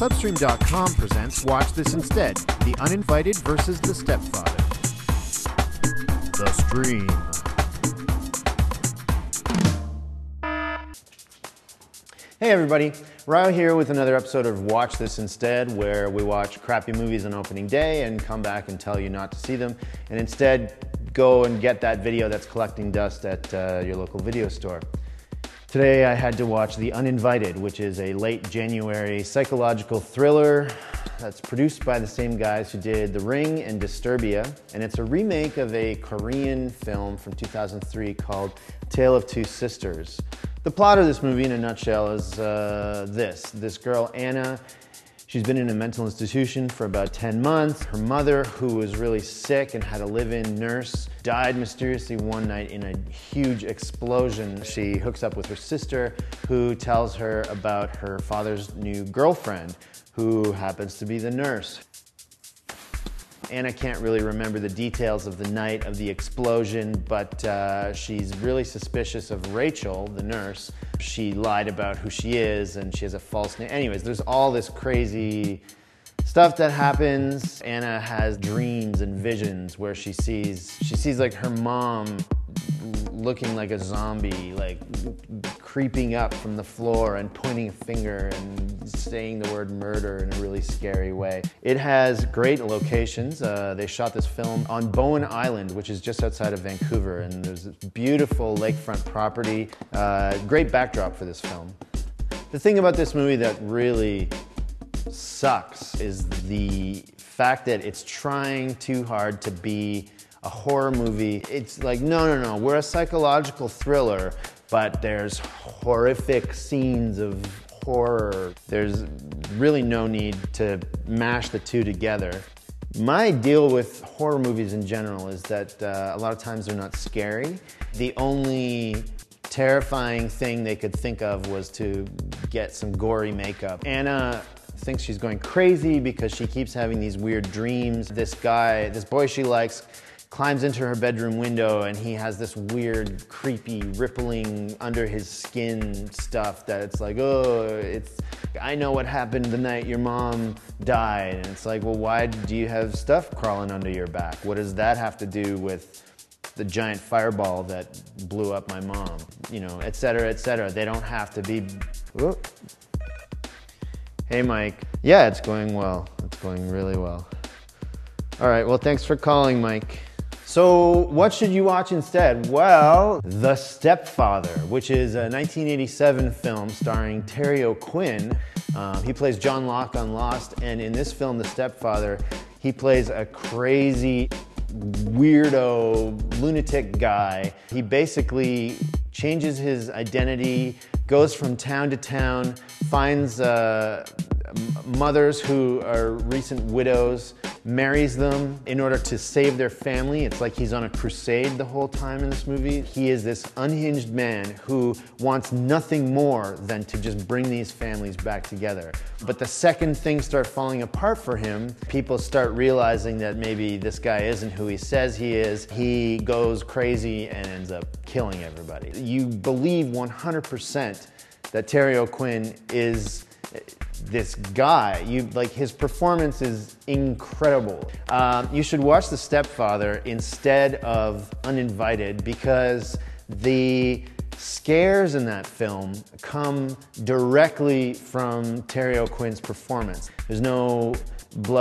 Thesubstream.com presents Watch This Instead, The Uninvited versus The Stepfather. The Stream. Hey everybody, Ryo here with another episode of Watch This Instead, where we watch crappy movies on opening day and come back and tell you not to see them, and instead go and get that video that's collecting dust at your local video store. Today I had to watch The Uninvited, which is a late January psychological thriller that's produced by the same guys who did The Ring and Disturbia, and it's a remake of a Korean film from 2003 called Tale of Two Sisters. The plot of this movie in a nutshell is this girl, Anna, she's been in a mental institution for about 10 months. Her mother, who was really sick and had a live-in nurse, died mysteriously one night in a huge explosion. She hooks up with her sister, who tells her about her father's new girlfriend, who happens to be the nurse. Anna can't really remember the details of the night of the explosion, but she's really suspicious of Rachel, the nurse. She lied about who she is, and she has a false name. Anyways, there's all this crazy stuff that happens. Anna has dreams and visions where she sees like her mom looking like a zombie, like creeping up from the floor and pointing a finger and saying the word murder in a really scary way. It has great locations. They shot this film on Bowen Island, which is just outside of Vancouver, and there's this beautiful lakefront property. Great backdrop for this film. The thing about this movie that really sucks is the fact that it's trying too hard to be a horror movie. It's like, no, we're a psychological thriller, but there's horrific scenes of horror. There's really no need to mash the two together. My deal with horror movies in general is that a lot of times they're not scary. The only terrifying thing they could think of was to get some gory makeup. Anna thinks she's going crazy because she keeps having these weird dreams. This boy she likes, climbs into her bedroom window, and he has this weird, creepy, rippling under his skin stuff that it's like, I know what happened the night your mom died. And it's like, well, why do you have stuff crawling under your back? What does that have to do with the giant fireball that blew up my mom? You know, et cetera, et cetera. They don't have to be... Whoop. Hey, Mike. Yeah, it's going well. It's going really well. All right, well, thanks for calling, Mike. So what should you watch instead? Well, The Stepfather, which is a 1987 film starring Terry O'Quinn. He plays John Locke on Lost, and in this film, The Stepfather, he plays a crazy, weirdo, lunatic guy. He basically changes his identity, goes from town to town, finds mothers who are recent widows, marries them in order to save their family. It's like he's on a crusade the whole time in this movie. He is this unhinged man who wants nothing more than to just bring these families back together. But the second things start falling apart for him, people start realizing that maybe this guy isn't who he says he is. He goes crazy and ends up killing everybody. You believe 100% that Terry O'Quinn is this guy. His performance is incredible. You should watch The Stepfather instead of Uninvited, because the scares in that film come directly from Terry O'Quinn's performance. There's no blood